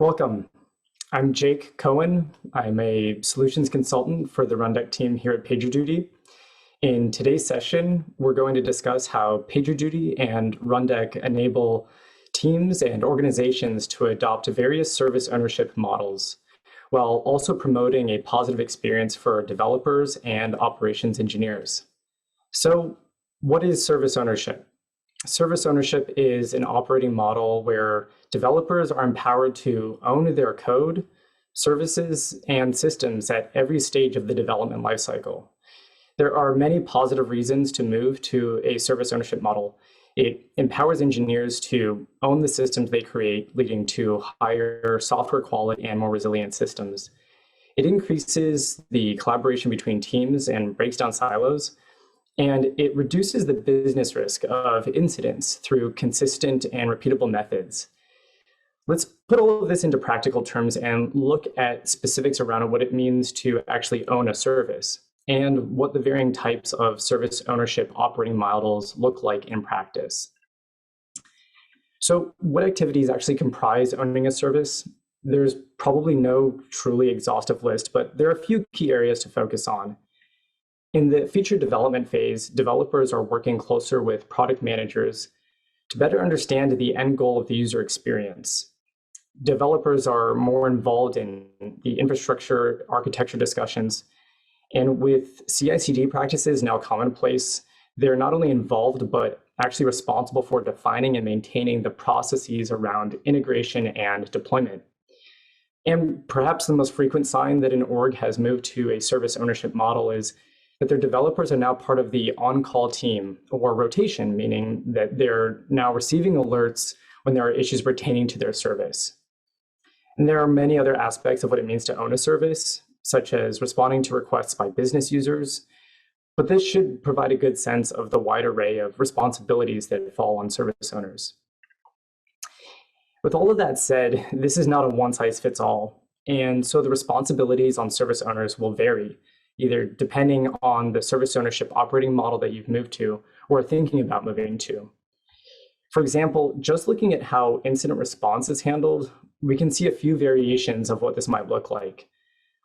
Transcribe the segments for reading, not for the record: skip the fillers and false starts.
Welcome. I'm Jake Cohen. I'm a solutions consultant for the Rundeck team here at PagerDuty. In today's session, we're going to discuss how PagerDuty and Rundeck enable teams and organizations to adopt various service ownership models, while also promoting a positive experience for developers and operations engineers. So, what is service ownership? Service ownership is an operating model where developers are empowered to own their code, services, and systems at every stage of the development lifecycle. There are many positive reasons to move to a service ownership model. It empowers engineers to own the systems they create, leading to higher software quality and more resilient systems. It increases the collaboration between teams and breaks down silos, and it reduces the business risk of incidents through consistent and repeatable methods. Let's put all of this into practical terms and look at specifics around what it means to actually own a service and what the varying types of service ownership operating models look like in practice. So, what activities actually comprise owning a service? There's probably no truly exhaustive list, but there are a few key areas to focus on. In the feature development phase, developers are working closer with product managers to better understand the end goal of the user experience. Developers are more involved in the infrastructure architecture discussions, and with CI/CD practices now commonplace, they're not only involved, but actually responsible for defining and maintaining the processes around integration and deployment. And perhaps the most frequent sign that an org has moved to a service ownership model is that their developers are now part of the on-call team, or rotation, meaning that they're now receiving alerts when there are issues pertaining to their service. And there are many other aspects of what it means to own a service, such as responding to requests by business users, but this should provide a good sense of the wide array of responsibilities that fall on service owners. With all of that said, this is not a one-size-fits-all, and so the responsibilities on service owners will vary, either depending on the service ownership operating model that you've moved to or are thinking about moving to. For example, just looking at how incident response is handled, we can see a few variations of what this might look like.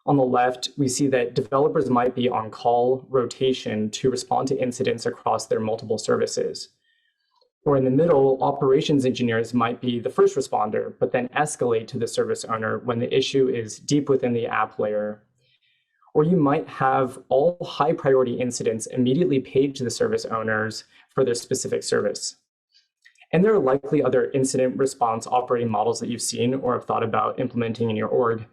On the left, we see that developers might be on call rotation to respond to incidents across their multiple services. Or in the middle, operations engineers might be the first responder, but then escalate to the service owner when the issue is deep within the app layer. Or you might have all high priority incidents immediately page the service owners for their specific service. And there are likely other incident response operating models that you've seen or have thought about implementing in your org.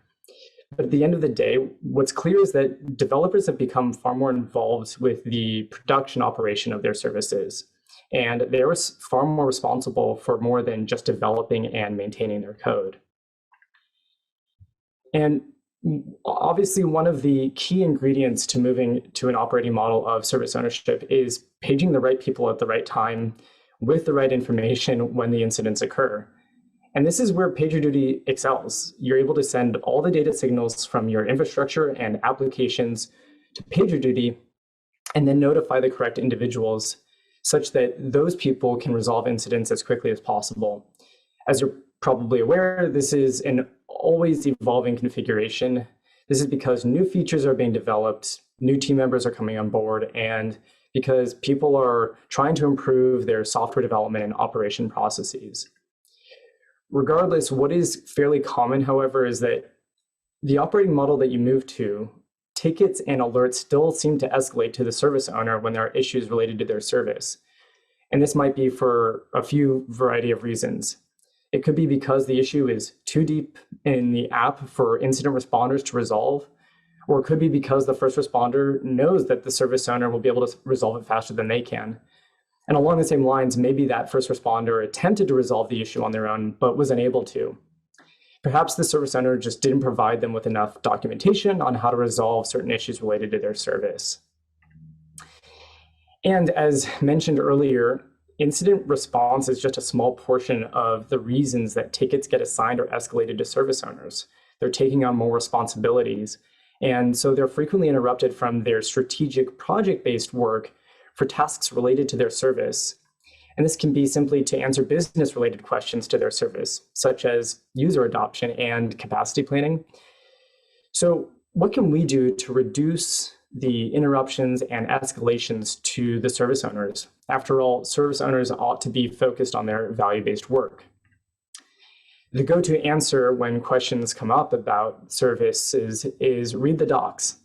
But at the end of the day, what's clear is that developers have become far more involved with the production operation of their services. And they're far more responsible for more than just developing and maintaining their code. And obviously, one of the key ingredients to moving to an operating model of service ownership is paging the right people at the right time with the right information when the incidents occur. And this is where PagerDuty excels. You're able to send all the data signals from your infrastructure and applications to PagerDuty and then notify the correct individuals such that those people can resolve incidents as quickly as possible. As you're probably aware, this is an always evolving configuration. This is because new features are being developed, new team members are coming on board, and because people are trying to improve their software development and operation processes. Regardless, what is fairly common, however, is that the operating model that you move to, tickets and alerts still seem to escalate to the service owner when there are issues related to their service. And this might be for a few variety of reasons. It could be because the issue is too deep in the app for incident responders to resolve, or it could be because the first responder knows that the service owner will be able to resolve it faster than they can. And along the same lines, maybe that first responder attempted to resolve the issue on their own, but was unable to. Perhaps the service owner just didn't provide them with enough documentation on how to resolve certain issues related to their service. And as mentioned earlier, incident response is just a small portion of the reasons that tickets get assigned or escalated to service owners. They're taking on more responsibilities. And so they're frequently interrupted from their strategic project-based work for tasks related to their service. And this can be simply to answer business-related questions to their service, such as user adoption and capacity planning. So what can we do to reduce the interruptions and escalations to the service owners? After all, service owners ought to be focused on their value-based work. The go-to answer when questions come up about services is read the docs.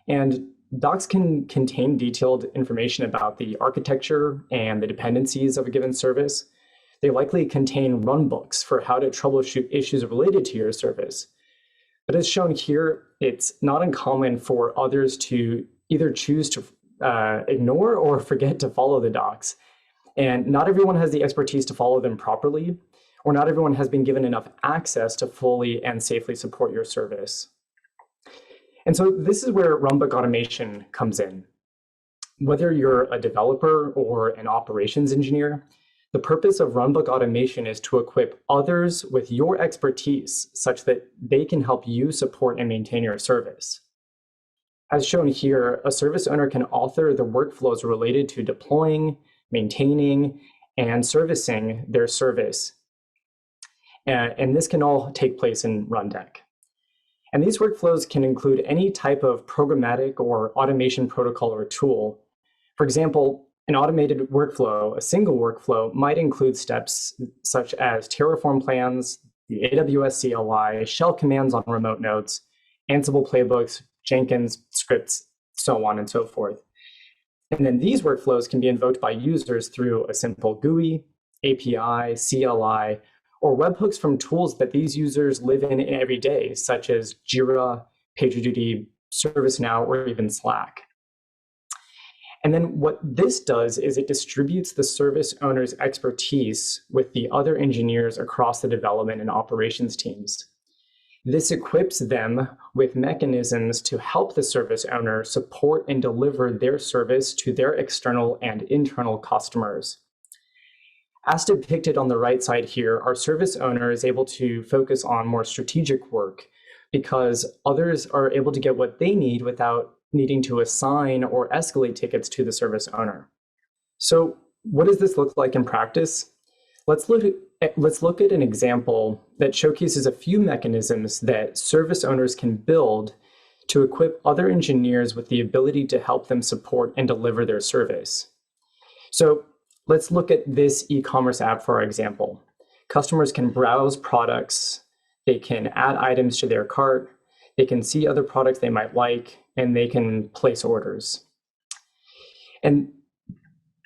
And docs can contain detailed information about the architecture and the dependencies of a given service. They likely contain runbooks for how to troubleshoot issues related to your service. But as shown here, it's not uncommon for others to either choose to ignore or forget to follow the docs. And not everyone has the expertise to follow them properly, or not everyone has been given enough access to fully and safely support your service. And so this is where runbook automation comes in. Whether you're a developer or an operations engineer, the purpose of runbook automation is to equip others with your expertise such that they can help you support and maintain your service. As shown here, a service owner can author the workflows related to deploying, maintaining, and servicing their service. And this can all take place in Rundeck. And these workflows can include any type of programmatic or automation protocol or tool. For example, an automated workflow, a single workflow, might include steps such as Terraform plans, the AWS CLI, shell commands on remote nodes, Ansible playbooks, Jenkins scripts, so on and so forth. And then these workflows can be invoked by users through a simple GUI, API, CLI, or webhooks from tools that these users live in every day, such as Jira, PagerDuty, ServiceNow, or even Slack. And then what this does is it distributes the service owner's expertise with the other engineers across the development and operations teams. This equips them with mechanisms to help the service owner support and deliver their service to their external and internal customers. As depicted on the right side here, our service owner is able to focus on more strategic work because others are able to get what they need without needing to assign or escalate tickets to the service owner. So what does this look like in practice? Let's look at an example that showcases a few mechanisms that service owners can build to equip other engineers with the ability to help them support and deliver their service. So let's look at this e-commerce app for our example. Customers can browse products, they can add items to their cart, they can see other products they might like, and they can place orders. And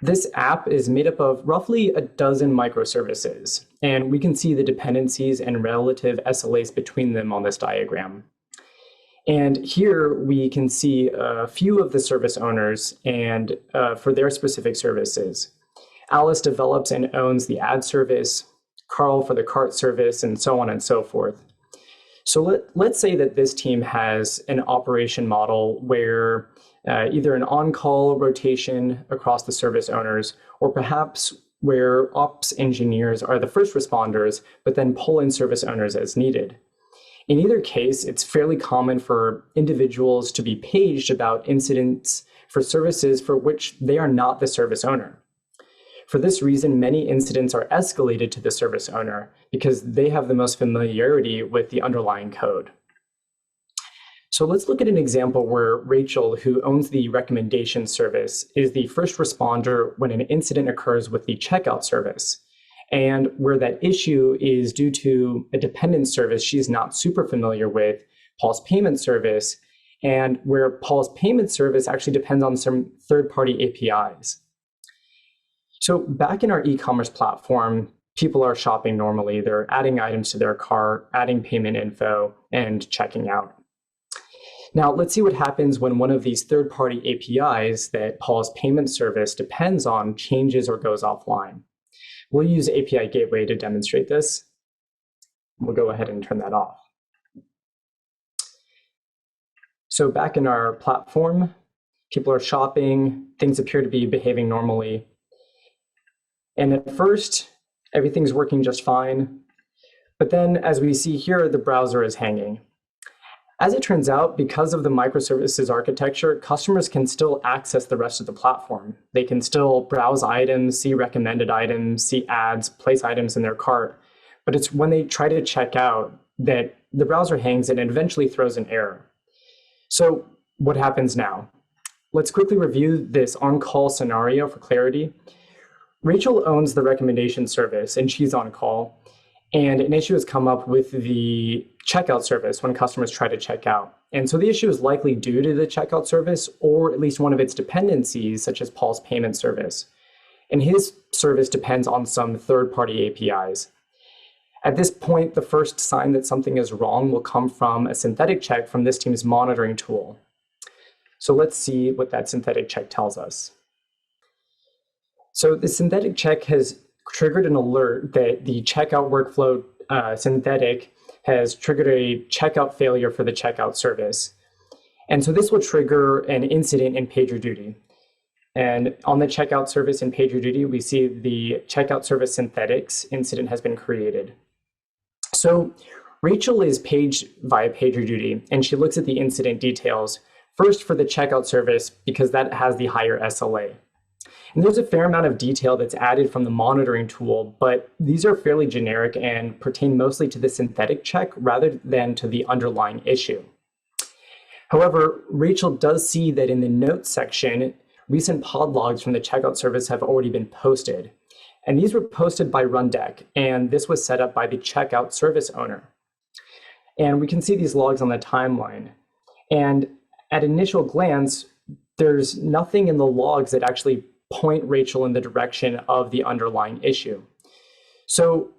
this app is made up of roughly a dozen microservices, and we can see the dependencies and relative SLAs between them on this diagram. And here we can see a few of the service owners and for their specific services. Alice develops and owns the ad service, Carl for the cart service, and so on and so forth. So let's say that this team has an operation model where either an on-call rotation across the service owners, or perhaps where ops engineers are the first responders, but then pull in service owners as needed. In either case, it's fairly common for individuals to be paged about incidents for services for which they are not the service owner. For this reason, many incidents are escalated to the service owner because they have the most familiarity with the underlying code. So let's look at an example where Rachel, who owns the recommendation service, is the first responder when an incident occurs with the checkout service, and where that issue is due to a dependent service she's not super familiar with, Paul's payment service, and where Paul's payment service actually depends on some third-party APIs. So back in our e-commerce platform, people are shopping normally. They're adding items to their cart, adding payment info, and checking out. Now, let's see what happens when one of these third-party APIs that Paul's payment service depends on changes or goes offline. We'll use API Gateway to demonstrate this. We'll go ahead and turn that off. So back in our platform, people are shopping, things appear to be behaving normally. And at first, everything's working just fine. But then, as we see here, the browser is hanging. As it turns out, because of the microservices architecture, customers can still access the rest of the platform. They can still browse items, see recommended items, see ads, place items in their cart. But it's when they try to check out that the browser hangs and eventually throws an error. So what happens now? Let's quickly review this on-call scenario for clarity. Rachel owns the recommendation service and she's on call. And an issue has come up with the checkout service when customers try to check out. And so the issue is likely due to the checkout service or at least one of its dependencies, such as Paul's payment service. And his service depends on some third-party APIs. At this point, the first sign that something is wrong will come from a synthetic check from this team's monitoring tool. So let's see what that synthetic check tells us. So the synthetic check has triggered an alert that the checkout workflow synthetic has triggered a checkout failure for the checkout service. And so this will trigger an incident in PagerDuty. And on the checkout service in PagerDuty, we see the checkout service synthetics incident has been created. So Rachel is paged via PagerDuty, and she looks at the incident details, first for the checkout service, because that has the higher SLA. And there's a fair amount of detail that's added from the monitoring tool, but these are fairly generic and pertain mostly to the synthetic check rather than to the underlying issue. However, Rachel does see that in the notes section, recent pod logs from the checkout service have already been posted. And these were posted by Rundeck, and this was set up by the checkout service owner. And we can see these logs on the timeline. And at initial glance, there's nothing in the logs that actually point Rachel in the direction of the underlying issue. So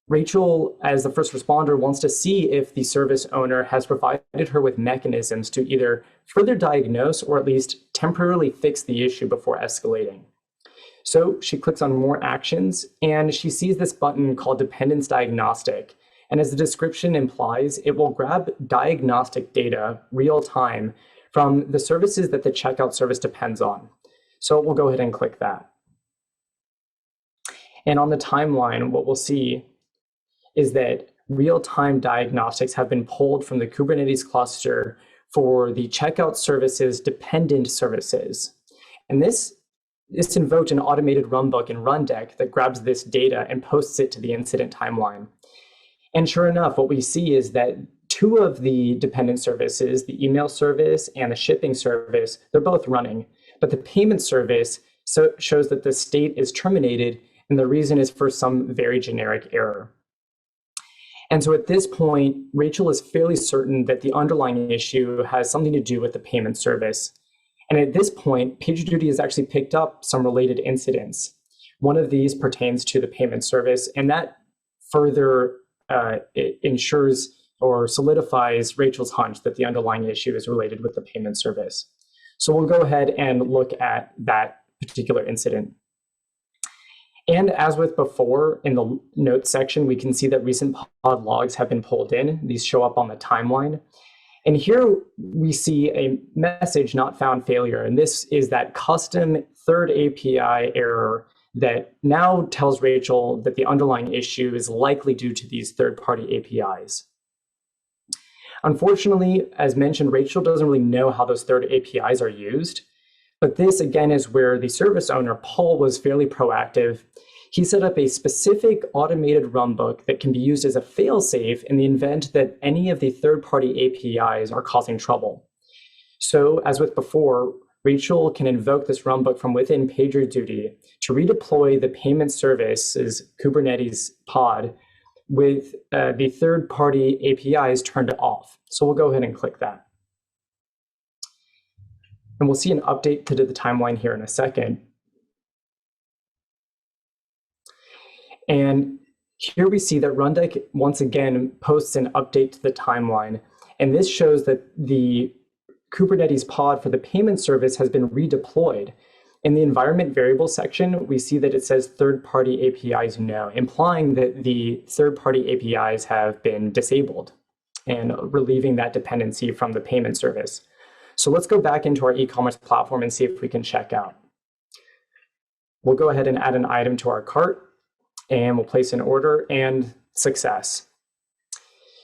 Rachel, as the first responder, wants to see if the service owner has provided her with mechanisms to either further diagnose or at least temporarily fix the issue before escalating. So she clicks on More Actions, and she sees this button called Dependence Diagnostic. And as the description implies, it will grab diagnostic data real time from the services that the checkout service depends on. So we'll go ahead and click that. And on the timeline, what we'll see is that real-time diagnostics have been pulled from the Kubernetes cluster for the checkout services dependent services. And this invoked an automated runbook in Rundeck that grabs this data and posts it to the incident timeline. And sure enough, what we see is that two of the dependent services, the email service and the shipping service, they're both running. But the payment service shows that the state is terminated, and the reason is for some very generic error. And so at this point, Rachel is fairly certain that the underlying issue has something to do with the payment service. And at this point, PagerDuty has actually picked up some related incidents. One of these pertains to the payment service, and that further it ensures or solidifies Rachel's hunch that the underlying issue is related with the payment service. So we'll go ahead and look at that particular incident. And as with before, in the notes section, we can see that recent pod logs have been pulled in. These show up on the timeline. And here we see a message not found failure. And this is that custom third API error that now tells Rachel that the underlying issue is likely due to these third-party APIs. Unfortunately, as mentioned, Rachel doesn't really know how those third APIs are used. But this, again, is where the service owner, Paul, was fairly proactive. He set up a specific automated runbook that can be used as a fail-safe in the event that any of the third-party APIs are causing trouble. So, as with before, Rachel can invoke this runbook from within PagerDuty to redeploy the payment service's Kubernetes pod with the third-party APIs turned off. So we'll go ahead and click that. And we'll see an update to the timeline here in a second. And here we see that Rundeck once again posts an update to the timeline. And this shows that the Kubernetes pod for the payment service has been redeployed. In the environment variable section, we see that it says third-party APIs no, implying that the third-party APIs have been disabled and relieving that dependency from the payment service. So let's go back into our e-commerce platform and see if we can check out. We'll go ahead and add an item to our cart, and we'll place an order, and success.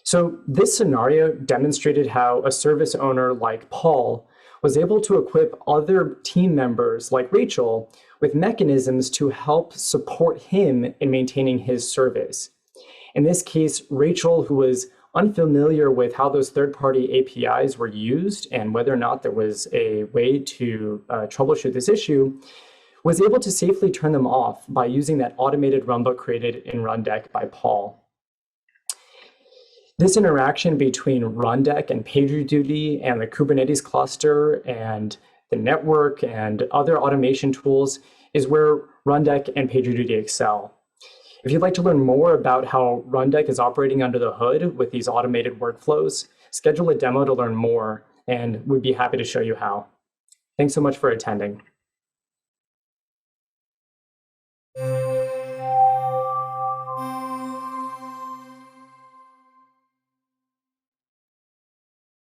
So this scenario demonstrated how a service owner like Paul was able to equip other team members like Rachel with mechanisms to help support him in maintaining his service. In this case, Rachel, who was unfamiliar with how those third-party APIs were used and whether or not there was a way to troubleshoot this issue, was able to safely turn them off by using that automated runbook created in Rundeck by Paul. This interaction between Rundeck and PagerDuty and the Kubernetes cluster and the network and other automation tools is where Rundeck and PagerDuty excel. If you'd like to learn more about how Rundeck is operating under the hood with these automated workflows, schedule a demo to learn more, and we'd be happy to show you how. Thanks so much for attending.